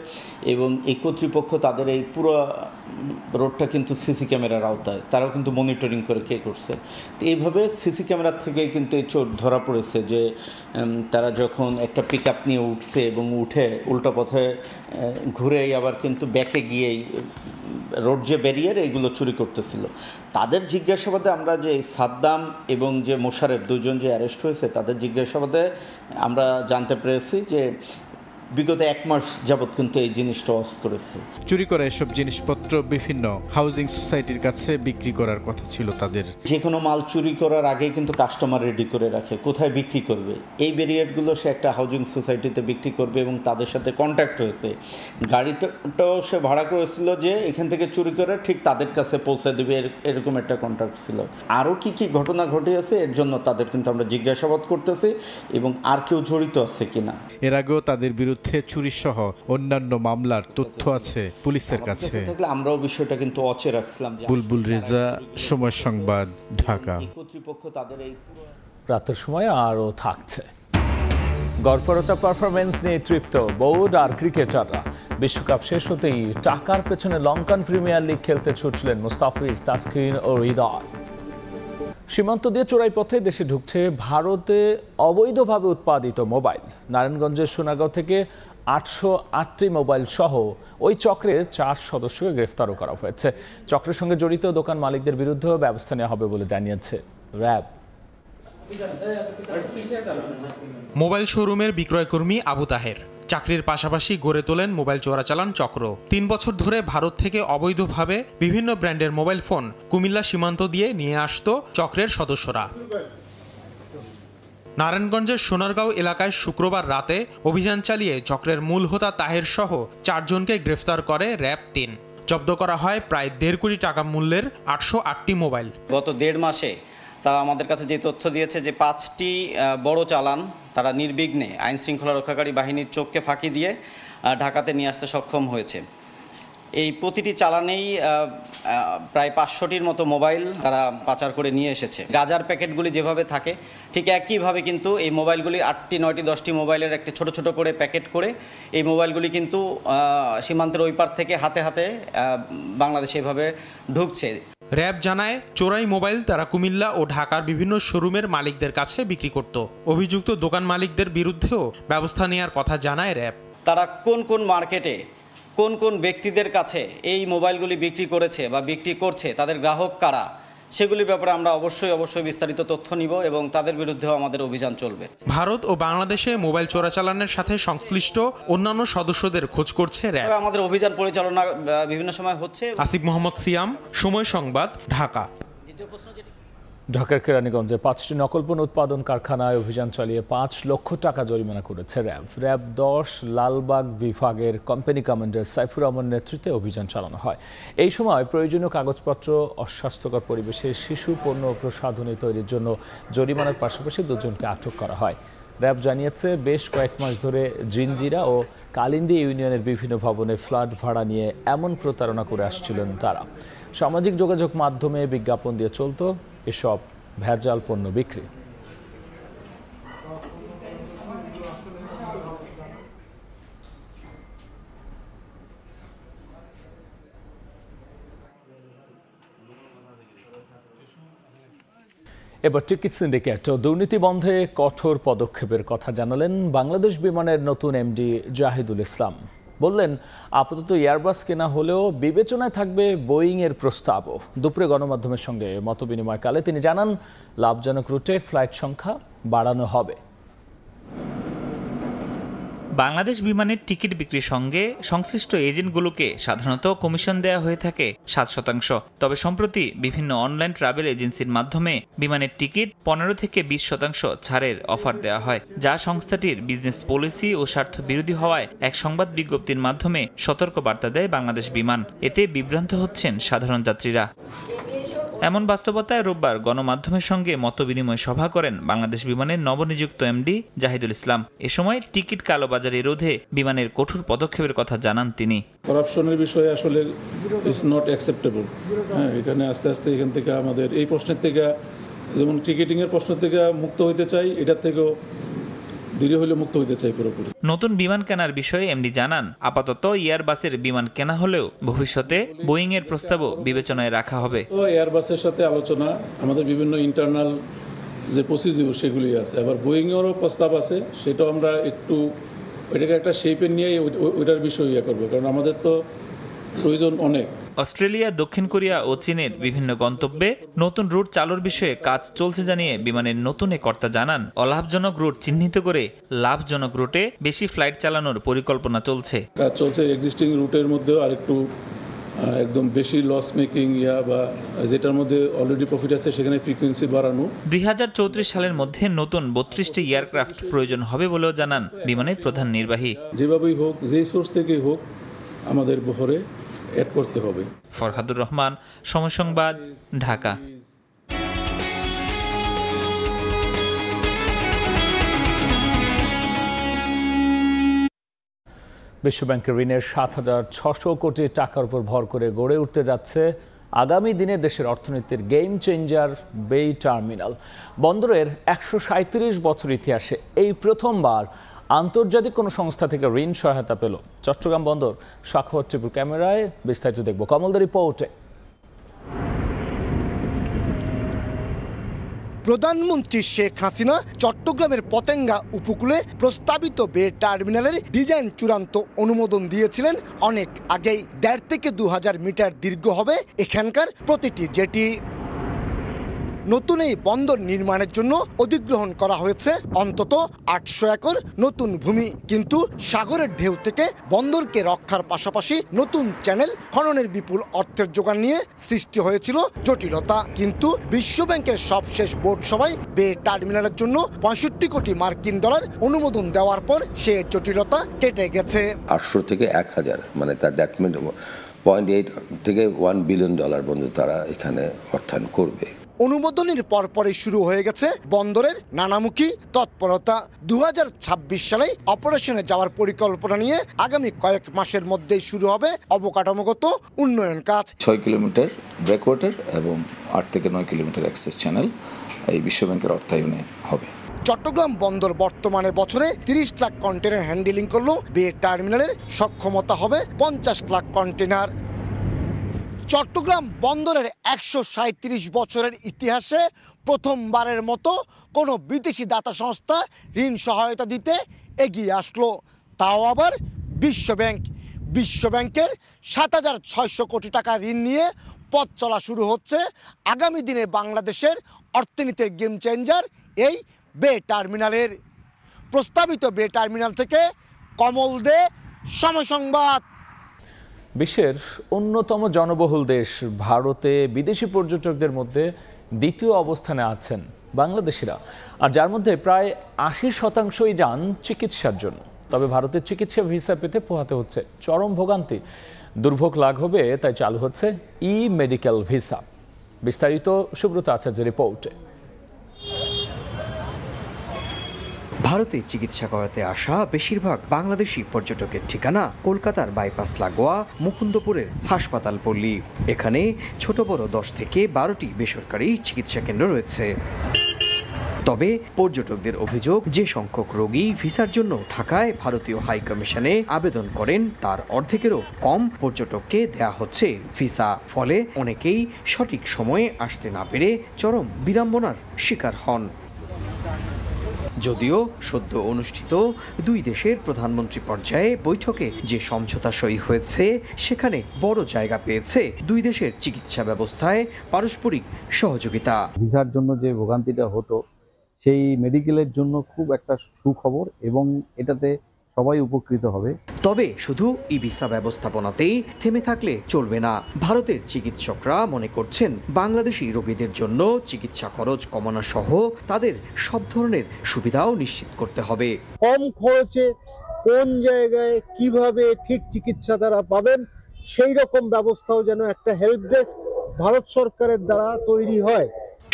এবং এই কর্তৃপক্ষ তাদের এই পুরো রোডটা কিন্তু সিসি ক্যামেরার আওতায়, তারাও কিন্তু মনিটরিং করে কে করছে। তো এইভাবে সিসি ক্যামেরার থেকেই কিন্তু এই চোর ধরা পড়েছে যে তারা যখন একটা পিক আপ নিয়ে উঠছে এবং উঠে উল্টো পথে ঘুরেই আবার কিন্তু ব্যাকে গিয়েই রোড যে ব্যারিয়ার এইগুলো চুরি করতেছিল। তাদের জিজ্ঞাসাবাদে আমরা যে সাদ্দাম এবং যে মোশারেফ দুজন যে অ্যারেস্ট হয়েছে, তাদের জিজ্ঞাসাবাদে আমরা জানতে পেরেছি যে বিগত 1 মাস যাবৎ কিন্তু এই জিনিসটা ওয়াশ করেছে।
চুরি করা এসব জিনিসপত্র বিভিন্ন হাউজিং সোসাইটির কাছে বিক্রি করার কথা ছিল তাদের।
যে কোনো মাল চুরি করার আগে কিন্তু কাস্টমার রেডি করে রাখে কোথায় বিক্রি করবে। এই ব্যারিয়ারগুলো সে একটা হাউজিং সোসাইটিতে বিক্রি করবে এবং তাদের সাথে কন্ট্যাক্ট হয়েছে। গাড়িটাও সে ভাড়া করেছিল যে এখান থেকে চুরি করে ঠিক তাদের কাছে পৌঁছে দেবে, এরকম একটা কন্ট্যাক্ট ছিল। আরও কি কি ঘটনা ঘটেছে এর জন্য তাদের কিন্তু আমরা জিজ্ঞাসাবাদ করতেছি এবং আর কেউ জড়িত আছে কিনা।
এর আগেও তাদের বিরুদ্ধে চুরি সহ অন্যান্য মামলার তথ্য আছে পুলিশের কাছে।
আমরাও বিষয়টা কিন্তু অচে রাখছিলাম।
বুলবুল রেজা, সময় সংবাদ, ঢাকা।
কর্তৃপক্ষ তাদের এই
রাতের সময় আরও থাকছে। গড়পড়তা পারফরমেন্স নিয়ে তৃপ্ত বোর্ড আর ক্রিকেটাররা। বিশ্বকাপ শেষ হতেই টাকার পেছনে লঙ্কান প্রিমিয়ার লিগ খেলতে ছুটছিলেন মুস্তাফিজ, তাসকিন ও হৃদয়। সীমান্ত দিয়ে চোরাই পথে দেশে ঢুকছে ভারতে অবৈধভাবে উৎপাদিত মোবাইল। নারায়ণগঞ্জের সোনাগাঁও থেকে 808টি মোবাইল সহ ওই চক্রের 4 সদস্যকে গ্রেফতারও করা হয়েছে। চক্রের সঙ্গে জড়িত দোকান মালিকদের বিরুদ্ধেও ব্যবস্থা নেওয়া হবে বলে জানিয়েছে র্যাব।
মোবাইল শোরুমের বিক্রয়কর্মী আবু তাহের চাকরির পাশাপাশি গড়ে তোলেন মোবাইল চোরাচালান চক্র। 3 বছর ধরে ভারত থেকে অবৈধভাবে বিভিন্ন ব্র্যান্ডের মোবাইল ফোন কুমিল্লা সীমান্ত দিয়ে নিয়ে আসতো চক্রের সদস্যরা। নারায়ণগঞ্জের সোনারগাঁও এলাকায় শুক্রবার রাতে অভিযান চালিয়ে চক্রের মূল হোতা তাহের সহ 4 জনকে গ্রেফতার করে র্যাব 3। জব্দ করা হয় প্রায় 1.5 কোটি টাকা মূল্যের 808টি মোবাইল।
গত 1.5 মাসে তারা আমাদের কাছে যে তথ্য দিয়েছে যে 5টি বড় চালান তারা নির্বিঘ্নে আইন শৃঙ্খলা রক্ষাকারী বাহিনীর চোখকে ফাঁকি দিয়ে ঢাকাতে নিয়ে আসতে সক্ষম হয়েছে। এই প্রতিটি চালানেই প্রায় 500টির মতো মোবাইল তারা পাচার করে নিয়ে এসেছে। গাজার প্যাকেটগুলি যেভাবে থাকে ঠিক একইভাবে কিন্তু এই মোবাইলগুলি 8টি 9টি 10টি মোবাইলের একটি ছোট ছোট করে প্যাকেট করে এই মোবাইলগুলি কিন্তু সীমান্তের ওই পার থেকে হাতে হাতে বাংলাদেশে এভাবে ঢুকছে।
র্যাব জানায় চোরাই মোবাইল তারা কুমিল্লা ও ঢাকার বিভিন্ন শোরুমের মালিকদের কাছে বিক্রি করত। অভিযুক্ত দোকান মালিকদের বিরুদ্ধেও ব্যবস্থা নেওয়ার কথা জানায় র্যাব।
তারা কোন কোন মার্কেটে কোন কোন ব্যক্তিদের কাছে এই মোবাইলগুলি বিক্রি করেছে বা বিক্রি করছে, তাদের গ্রাহক কারা, সেগুলির ব্যাপারে আমরা অবশ্যই বিস্তারিত তথ্য নিব এবং তাদের বিরুদ্ধেও আমাদের অভিযান চলবে।
ভারত ও বাংলাদেশে মোবাইল চোরাচালানের সাথে সংশ্লিষ্ট অন্যান্য সদস্যদের খোঁজ করছে র্যাব।
আমাদের অভিযান পরিচালনা বিভিন্ন সময় হচ্ছে।
আসিফ মোহাম্মদ সিয়াম, সময় সংবাদ, ঢাকা।
ঢাকার কেরানীগঞ্জে 5টি নকল পণ্য উৎপাদন কারখানায় অভিযান চালিয়ে 5 লক্ষ টাকা জরিমানা করেছে র্যাব। র্যাব 10 লালবাগ বিভাগের কোম্পানি কমান্ডার সাইফুর রহমানের নেতৃত্বে অভিযান চালানো হয়। এই সময় প্রয়োজনীয় কাগজপত্র, অস্বাস্থ্যকর পরিবেশে শিশু পণ্য প্রসাধনী তৈরির জন্য জরিমানার পাশাপাশি 2 জনকে আটক করা হয়। র্যাব জানিয়েছে বেশ কয়েক মাস ধরে জিনজিরা ও কালিন্দী ইউনিয়নের বিভিন্ন ভবনে ফ্ল্যাট ভাড়া নিয়ে এমন প্রতারণা করে আসছিলেন তারা। সামাজিক যোগাযোগ মাধ্যমে বিজ্ঞাপন দিয়ে চলত এসব ভেজাল পণ্য বিক্রি। এবার টিকিট সিন্ডিকেট ও দুর্নীতি বন্ধে কঠোর পদক্ষেপের কথা জানালেন বাংলাদেশ বিমানের নতুন এমডি জাহিদুল ইসলাম। বললেন, আপাতত এয়ারবাস কেনা হলেও বিবেচনায় থাকবে বোয়িং এর প্রস্তাবও। দুপুরে গণমাধ্যমের সঙ্গে মতবিনিময়কালে তিনি জানান, লাভজনক রুটে ফ্লাইট সংখ্যা বাড়ানো হবে।
বাংলাদেশ বিমানের টিকিট বিক্রির সঙ্গে সংশ্লিষ্ট এজেন্টগুলোকে সাধারণত কমিশন দেওয়া হয়ে থাকে 7%। তবে সম্প্রতি বিভিন্ন অনলাইন ট্রাভেল এজেন্সির মাধ্যমে বিমানের টিকিট 15 থেকে 20% ছাড়ের অফার দেওয়া হয়, যা সংস্থাটির বিজনেস পলিসি ও স্বার্থ বিরোধী হওয়ায় এক সংবাদ বিজ্ঞপ্তির মাধ্যমে সতর্ক বার্তা দেয় বাংলাদেশ বিমান। এতে বিভ্রান্ত হচ্ছেন সাধারণ যাত্রীরা। এমন বাস্তবতায় রোববার গণমাধ্যমের সঙ্গে মতবিনিময় সভা করেন বাংলাদেশ বিমানের নবনিযুক্ত এমডি জাহিদুল ইসলাম। এ সময় টিকিট কালোবাজারি রোধে বিমানের কঠোর পদক্ষেপের কথা জানান তিনি।
করাপশনের বিষয়ে আসলে ইজ নট অ্যাকসেপ্টেবল। হ্যাঁ, এখানে আস্তে আস্তে এখান থেকে আমাদের এই প্রশ্নের থেকে, যেমন টিকিটিংয়ের প্রশ্ন থেকে মুক্ত হইতে চাই, এটার থেকেও ধীরে হলে মুক্ত হইতে চাই পুরোপুরি।
নতুন বিমান কেনার বিষয়ে এমডি জানান, আপাতত এয়ারবাসের বিমান কেনা হলেও ভবিষ্যতে বোয়িং এর প্রস্তাবও বিবেচনায় রাখা হবে।
তো এয়ারবাসের সাথে আলোচনা, আমাদের বিভিন্ন ইন্টারনাল যে প্রসিডিউর সেগুলি আছে, আবার বোয়িংয়েরও প্রস্তাব আছে, সেটাও আমরা একটু ওইটাকে একটা শেপে নিয়ে ওইটার বিষয় করবো, কারণ আমাদের তো প্রয়োজন অনেক।
অস্ট্রেলিয়া, দক্ষিণ কোরিয়া ও চীনের বিভিন্ন গন্তব্যে নতুন রুট চালুর বিষয়ে কাজ চলছে জানিয়ে বিমানের নতুন এ কর্তা জানান, অলাভজনক রুট চিহ্নিত করে লাভজনক রুটে বেশি ফ্লাইট চালানোর পরিকল্পনা চলছে।
কাজ চলছে এক্সিস্টিং রুটের মধ্যেও আরেকটু একদম বেশি লস মেকিং বা যেটার মধ্যে অলরেডি প্রফিট আছে সেখানে ফ্রিকোয়েন্সি বাড়ানো।
2034 সালের মধ্যে নতুন 32টি এয়ারক্রাফট প্রয়োজন হবে বলেও জানান বিমানের প্রধান নির্বাহী।
যেভাবেই হোক, যেই সোর্স থেকেই হোক, আমাদের বহরে অ্যাড করতে হবে।
ফরহাদুর রহমান, সময় সংবাদ, ঢাকা।
বিশ্বব্যাংকের ঋণের 7,600 কোটি টাকার উপর ভর করে গড়ে উঠতে যাচ্ছে আগামী দিনে দেশের অর্থনীতির গেম চেঞ্জার বে টার্মিনাল। বন্দরের 137 বছর ইতিহাসে এই প্রথমবার আন্তর্জাতিক কোনো সংস্থা থেকে ঋণ সহায়তা পেল চট্টগ্রাম বন্দর। সাক্ষর টিপুর ক্যামেরায় বিস্তারিত দেখব কমলদার রিপোর্টে।
প্রধানমন্ত্রী শেখ হাসিনা চট্টগ্রামের পতেঙ্গা উপকূলে প্রস্তাবিত বে টার্মিনালের ডিজাইন চূড়ান্ত অনুমোদন দিয়েছিলেন অনেক আগেই। 1.5 থেকে 2,000 মিটার দীর্ঘ হবে এখানকার প্রতিটি জেটি। নতুন এই বন্দর নির্মাণের জন্য অধিগ্রহণ করা হয়েছে অন্তত 800 একর নতুন ভূমি। কিন্তু সাগরের ঢেউ থেকে বন্দরকে রক্ষার পাশাপাশি নতুন চ্যানেল খননের বিপুল অর্থের যোগান নিয়ে সৃষ্টি হয়েছিল জটিলতা। কিন্তু বিশ্বব্যাংকের সবশেষ বোর্ড সভায় বে টার্মিনালের জন্য 65 কোটি মার্কিন ডলার অনুমোদন দেওয়ার পর সে জটিলতা কেটে গেছে।
800 থেকে 1000, মানে দ্যাট মিন 0.8 থেকে $1 বিলিয়ন পর্যন্ত তারা এখানে অর্থায়ন করবে।
অনুমোদনের পরপরই শুরু হয়ে গেছে বন্দরের নানামুখী তৎপরতা। 2026 সালে অপারেশনে যাওয়ার পরিকল্পনা নিয়ে আগামী কয়েক মাসের মধ্যেই শুরু হবে অবকাঠামোগত উন্নয়ন কাজ।
6 কিলোমিটার ব্রেকওয়াটার এবং 8 থেকে 9 কিলোমিটার অ্যাক্সেস চ্যানেল এই বিশ্বব্যাংকের অর্থায়নে হবে।
চট্টগ্রাম বন্দর বর্তমানে বছরে 30 লাখ কন্টেনার হ্যান্ডেলিং করলেও বে টার্মিনালের সক্ষমতা হবে 50 লাখ কন্টেনার। চট্টগ্রাম বন্দরের 137 বছরের ইতিহাসে প্রথমবারের মতো কোনো বিদেশি দাতা সংস্থা ঋণ সহায়তা দিতে এগিয়ে আসলো, তাও আবার বিশ্বব্যাংক। বিশ্বব্যাংকের 7,600 কোটি টাকা ঋণ নিয়ে পথ চলা শুরু হচ্ছে আগামী দিনে বাংলাদেশের অর্থনীতির গেম চেঞ্জার এই বে টার্মিনালের। প্রস্তাবিত বে টার্মিনাল থেকে কমল দে, সময় সংবাদ।
বিশ্বের অন্যতম জনবহুল দেশ ভারতে বিদেশি পর্যটকদের মধ্যে দ্বিতীয় অবস্থানে আছেন বাংলাদেশিরা, আর যার মধ্যে প্রায় 80% যান চিকিৎসার জন্য। তবে ভারতের চিকিৎসা ভিসা পেতে পোহাতে হচ্ছে চরম ভোগান্তি। দুর্ভোগ লাঘবে তাই চালু হচ্ছে ই-মেডিকেল ভিসা। বিস্তারিত সুব্রত আচার্যের রিপোর্টে।
ভারতে চিকিৎসা করাতে আসা বেশিরভাগ বাংলাদেশি পর্যটকের ঠিকানা কলকাতার বাইপাস লাগোয়া মুকুন্দপুরের হাসপাতাল পল্লী। এখানে ছোট বড় 10 থেকে 12টি বেসরকারি চিকিৎসা কেন্দ্র রয়েছে। তবে পর্যটকদের অভিযোগ, যে সংখ্যক রোগী ভিসার জন্য ঢাকায় ভারতীয় হাই কমিশনে আবেদন করেন তার অর্ধেকেরও কম পর্যটককে দেয়া হচ্ছে ভিসা। ফলে অনেকেই সঠিক সময়ে আসতে না পেরে চরম বিড়ম্বনার শিকার হন। যদিও সদ্য অনুষ্ঠিত দুই দেশের প্রধানমন্ত্রী পর্যায়ে বৈঠকে যে সমঝোতা সই হয়েছে সেখানে বড় জায়গা পেয়েছে দুই দেশের চিকিৎসা ব্যবস্থায় পারস্পরিক সহযোগিতা।
ভিসার জন্য যে ভোগান্তিটা হতো সেই মেডিকেলের জন্য খুব একটা সুখবর, এবং এটাতে
সবাই উপকৃত হবে।
তবে শুধু ই ভিসা ব্যবস্থাপনাতেই থেমে থাকলে চলবে না। ভারতের চিকিৎসকরা মনে করছেন বাংলাদেশি রোগীদের জন্য চিকিৎসা খরচ কমানো সহ তাদের সব ধরনের সুবিধাও নিশ্চিত করতে হবে।
কম খরচে কোন জায়গায় কিভাবে ঠিক চিকিৎসা তারা পাবেন সেই রকম ব্যবস্থাও যেন একটা হেল্প ডেস্ক ভারত সরকারের দ্বারা তৈরি হয়।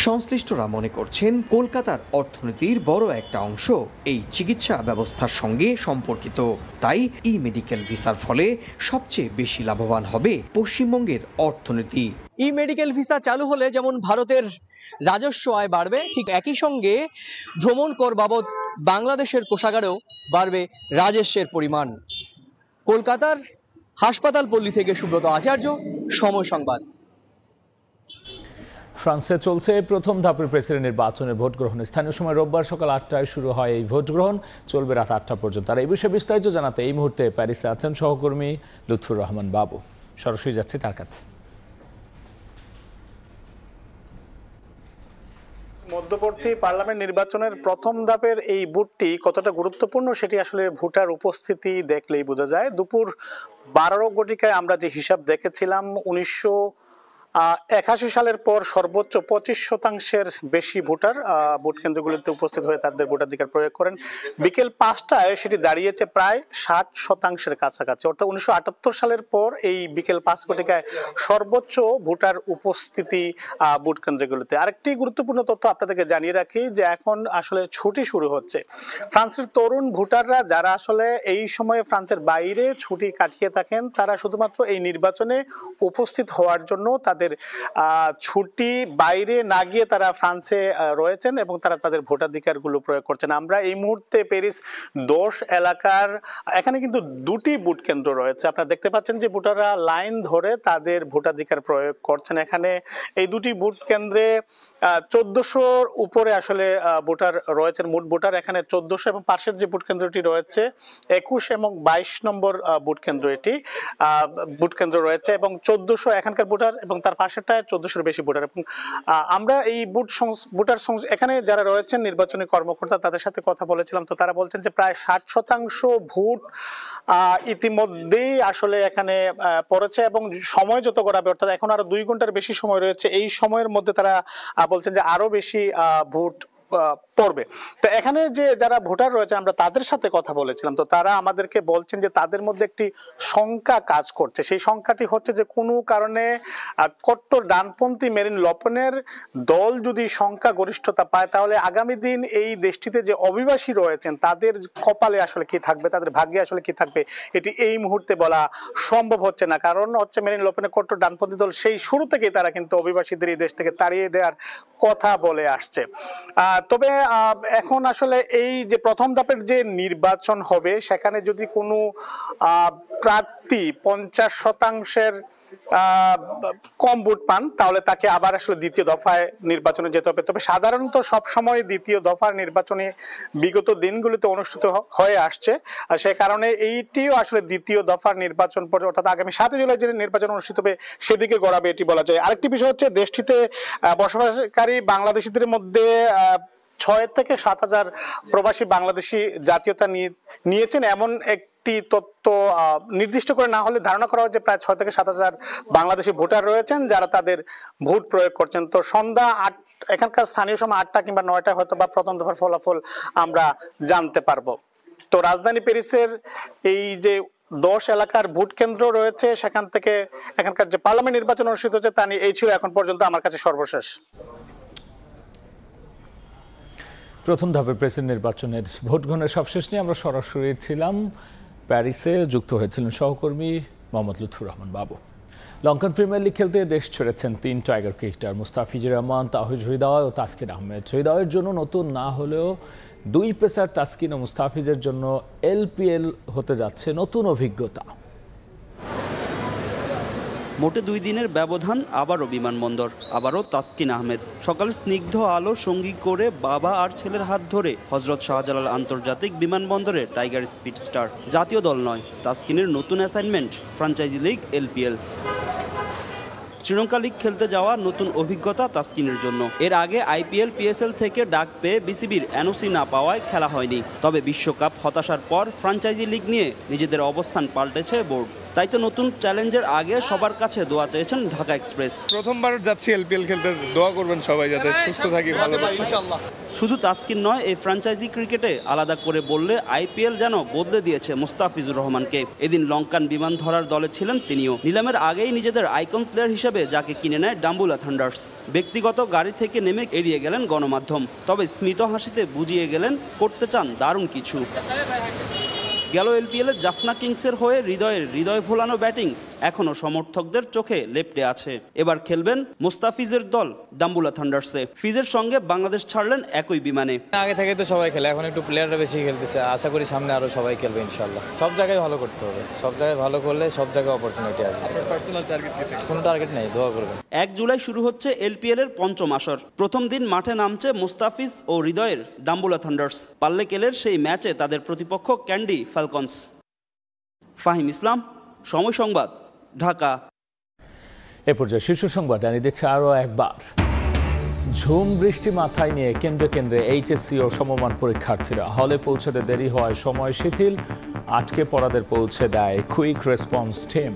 সংশ্লিষ্টরা মনে করছেন কলকাতার অর্থনীতির বড় একটা অংশ এই চিকিৎসা ব্যবস্থার সঙ্গে সম্পর্কিত। তাই ই মেডিকেল ভিসার ফলে সবচেয়ে বেশি লাভবান হবে পশ্চিমবঙ্গের অর্থনীতি।
ই মেডিকেল ভিসা চালু হলে যেমন ভারতের রাজস্ব আয় বাড়বে, ঠিক একই সঙ্গে ভ্রমণ কর বাবদ বাংলাদেশের কোষাগারেও বাড়বে রাজস্বের পরিমাণ। কলকাতার হাসপাতাল পল্লী থেকে সুব্রত আচার্য, সময় সংবাদ।
ফ্রান্সে চলছে প্রথম ধাপের প্রেসিডেন্ট নির্বাচনের ভোট গ্রহণ। স্থানীয় সময় রোববার সকাল 8টায় শুরু হয় এই ভোট গ্রহণ, চলবে রাত 8টা পর্যন্ত। আর এই বিষয়ে বিস্তারিত জানাতে এই মুহূর্তে প্যারিসে আছেন সহকর্মী লুৎফুর রহমান বাবু। সরাসরি যাচ্ছি তার কাছে।
মধ্যবর্তী পার্লামেন্ট নির্বাচনের প্রথম ধাপের এই ভোটটি কতটা গুরুত্বপূর্ণ সেটি আসলে ভোটার উপস্থিতি দেখলেই বোঝা যায়। দুপুর 12 ঘটিকায় আমরা যে হিসাব দেখেছিলাম 1981 সালের পর সর্বোচ্চ 25% বেশি ভোটার ভোট কেন্দ্রগুলিতে উপস্থিত হয়ে তাদের ভোটাধিকার প্রয়োগ করেন। বিকেল 5টায় সেটি দাঁড়িয়েছে প্রায় 60% কাছাকাছি। অর্থাৎ 1978 সালের পর এই বিকেল 5 ঘটিকায় সর্বোচ্চ ভোটার উপস্থিতি ভোট কেন্দ্রগুলিতে। আরেকটি গুরুত্বপূর্ণ তথ্য আপনাদেরকে জানিয়ে রাখি যে এখন আসলে ছুটি শুরু হচ্ছে। ফ্রান্সের তরুণ ভোটাররা যারা আসলে এই সময়ে ফ্রান্সের বাইরে ছুটি কাটিয়ে থাকেন তারা শুধুমাত্র এই নির্বাচনে উপস্থিত হওয়ার জন্য তাদের ছুটি বাইরে না গিয়ে তারা ফ্রান্সে রয়েছেন এবং তারা তাদের ভোটাধিকারগুলো প্রয়োগ করছেন। আমরা এই মুহূর্তে প্যারিস 10 এলাকার এখানে কিন্তু 2টি ভোট কেন্দ্র রয়েছে। আপনারা দেখতে পাচ্ছেন যে ভোটাররা লাইন ধরে তাদের ভোটাধিকার প্রয়োগ করছেন। এখানে এই 2টি ভোট কেন্দ্রে 1400-র উপরে আসলে ভোটার রয়েছেন। মোট ভোটার এখানে 1400 এবং পাশের যে ভোট কেন্দ্রটি রয়েছে 21 এবং 22 নম্বর ভোট কেন্দ্র, এটি ভোট কেন্দ্র রয়েছে এবং 1400 এখানকার ভোটার এবং তার পাশেরটায় 1400-এর বেশি ভোটার। এবং আমরা এই ভোটার এখানে যারা রয়েছেন নির্বাচনী কর্মকর্তা তাদের সাথে কথা বলেছিলাম, তো তারা বলছেন যে প্রায় 60% ভোট ইতিমধ্যেই আসলে এখানে পড়েছে এবং সময় যত গড়াবে অর্থাৎ এখন আরো 2 ঘন্টার বেশি সময় রয়েছে, এই সময়ের মধ্যে তারা বলছেন যে আরো বেশি ভোট পড়বে। তো এখানে যে যারা ভোটার রয়েছে আমরা তাদের সাথে কথা বলেছিলাম, তো তারা আমাদেরকে বলছেন যে তাদের মধ্যে একটি শঙ্কা কাজ করছে। সেই শঙ্কাটি হচ্ছে যে কোনো কারণে কট্টর ডানপন্থী মেরিন লপনের দল যদি সংখ্যা গরিষ্ঠতা পায় তাহলে আগামী দিন এই দেশটিতে যে অভিবাসী রয়েছেন তাদের কপালে আসলে কি থাকবে, তাদের ভাগ্যে আসলে কি থাকবে, এটি এই মুহূর্তে বলা সম্ভব হচ্ছে না। কারণ হচ্ছে মেরিন লপনের কট্টর ডানপন্থী দল সেই শুরু থেকেই তারা কিন্তু অভিবাসীদের এই দেশ থেকে তাড়িয়ে দেওয়ার কথা বলে আসছে। তবে এখন আসলে এই যে প্রথম ধাপের যে নির্বাচন হবে সেখানে যদি কোনো প্রার্থী 50% কম ভোট পান তাহলে তাকে আবার আসলে দ্বিতীয় দফায় নির্বাচনে যেতে হবে। তবে সাধারণত সবসময় দ্বিতীয় দফার নির্বাচনে বিগত দিনগুলিতে অনুষ্ঠিত হয়ে আসছে, সে কারণে এইটিও আসলে দ্বিতীয় দফার নির্বাচন পরে অর্থাৎ আগামী 7 জুলাই যে নির্বাচন অনুষ্ঠিত হবে সেদিকে গড়াবে এটি বলা যায়। আরেকটি বিষয় হচ্ছে দেশটিতে বসবাসকারী বাংলাদেশিদের মধ্যে 6 থেকে 7,000 প্রবাসী বাংলাদেশি জাতীয়তা নিয়েছেন এমন একটি তথ্য নির্দিষ্ট করে না হলে ধারণা করা হয় যে প্রায় 6 থেকে 7,000 বাংলাদেশি ভোটার রয়েছেন যারা তাদের ভোট প্রয়োগ করছেন। তো সন্ধ্যা 8 এখানকার স্থানীয় সময় 8টা কিংবা 9টায় হয়তো বা প্রথম দফার ফলাফল আমরা জানতে পারবো। তো রাজধানী প্যারিসের এই যে 10 এলাকার ভোট কেন্দ্র রয়েছে সেখান থেকে এখানকার যে পার্লামেন্ট নির্বাচন অনুষ্ঠিত হচ্ছে তা নিয়ে এই ছিল এখন পর্যন্ত আমার কাছে সর্বশেষ।
প্রথম ধাপের প্রেসিডেন্ট নির্বাচনের ভোট গ্রহণের সবশেষ নিয়ে আমরা সরাসরি ছিলাম প্যারিসে, যুক্ত হয়েছিলেন সহকর্মী মোহাম্মদ লুৎফুর রহমান বাবু। লঙ্কান প্রিমিয়ার লিগ খেলতে দেশ ছেড়েছেন 3 টাইগার ক্রিকেটার মুস্তাফিজুর রহমান, তাহিদ হৃদয় ও তাসকিন আহমেদ। হৃদয়ের জন্য নতুন না হলেও 2 পেসার তাসকিন ও মুস্তাফিজের জন্য LPL হতে যাচ্ছে নতুন অভিজ্ঞতা।
মোটে 2 দিনের ব্যবধান, আবারও বিমানবন্দর, আবারও তাসকিন আহমেদ। সকালে স্নিগ্ধ আলো সঙ্গী করে বাবা আর ছেলের হাত ধরে হজরত শাহজালাল আন্তর্জাতিক বিমানবন্দরে টাইগার স্পিড স্টার। জাতীয় দল নয়, তাসকিনের নতুন assignment franchise league LPL। Sri Lanka league খেলতে যাওয়া নতুন অভিজ্ঞতা তাসকিনের জন্য। এর আগে আইপিএল পিএসএল থেকে ডাক পেয়ে বিসিবির এনওসি না পাওয়ায় খেলা হয়নি। তবে বিশ্বকাপ হতাশার পর ফ্র্যাঞ্চাইজি লিগ নিয়ে নিজেদের অবস্থান পাল্টেছে বোর্ড। তাই তো নতুন চ্যালেঞ্জের আগে সবার কাছে দোয়া চেয়েছেন ঢাকা এক্সপ্রেস।
প্রথমবার যাচ্ছি এলপিএল খেলতে, দোয়া করবেন সবাই যাতে সুস্থ থাকি, ভালো ইনশাআল্লাহ।
শুধু তাসকিন নয়, এই ফ্র্যাঞ্চাইজি ক্রিকেটে আলাদা করে বললে আইপিএল যেন বদলে দিয়েছে মুস্তাফিজুর রহমানকে। এদিন লঙ্কান বিমান ধরার দলে ছিলেন তিনিও। নিলামের আগেই নিজেদের আইকন প্লেয়ার হিসেবে যাকে কিনে নেয় ডাম্বুলা থান্ডার্স। ব্যক্তিগত গাড়ি থেকে নেমে এড়িয়ে গেলেন গণমাধ্যম, তবে স্মিত হাসিতে বুঝিয়ে গেলেন করতে চান দারুণ কিছু। গেল এলপিএলে জাফনা কিংসের হয়ে হৃদয় ভোলানো ব্যাটিং এখনো সমর্থকদের চোখে লেপ্টে আছে। এবার খেলবেন মুস্তাফিজের দল ডাম্বুলা থান্ডার্সে। ফিজের সঙ্গে বাংলাদেশ ছাড়লেন একই বিমানে।
আগে থেকে তো সবাই খেলে, এখন একটু প্লেয়াররা বেশি খেলতেছে, আশা করি সামনে আরো সবাই খেলবে ইনশাআল্লাহ। সব জায়গায় ভালো করতে হবে, সব জায়গায় ভালো করলে সব জায়গায় অপরচুনিটি আসবে।
পার্সোনাল টার্গেট কি?
কোনো টার্গেট নেই, দোয়া করবেন।
1 জুলাই শুরু হচ্ছে এলপিএল এর পঞ্চম আসর। প্রথম দিন মাঠে নামছে মুস্তাফিজ ও হৃদয়ের ডাম্বুলা থান্ডার্স। পাল্লেকেলের সেই ম্যাচে তাদের প্রতিপক্ষ ক্যান্ডি ফ্যালকনস। ফাহিম ইসলাম, সময় সংবাদ, ঢাকা।
এ পর্যায়ে শীর্ষ সংবাদ জানিয়ে দিচ্ছে আরও একবার। ঝুম বৃষ্টি মাথায় নিয়ে কেন্দ্রে কেন্দ্রে এইচএসসি ও সমমান পরীক্ষার্থীরা হলে পৌঁছাতে দেরি হওয়ায় সময় শিথিল। আটকে পড়াদের পৌঁছে দেয় কুইক রেসপন্স টিম।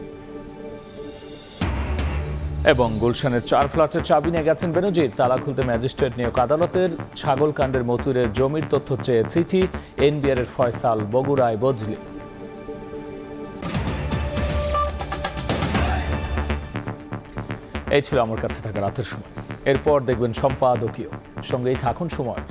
এবং গুলশানের 4 ফ্ল্যাটের চাবি নিয়ে গেছেন বেনজির। তালা খুলতে ম্যাজিস্ট্রেট নিয়োগ আদালতের। ছাগলকাণ্ডের মতুরের জমির তথ্য চেয়ে চিঠি। এনবিআর এর ফয়সাল বগুড়ায় বদলি। এই ছিল আমার কাছে থাকা রাতের সময়। এরপর দেখবেন সম্পাদকীয়। সঙ্গেই থাকুন সময়।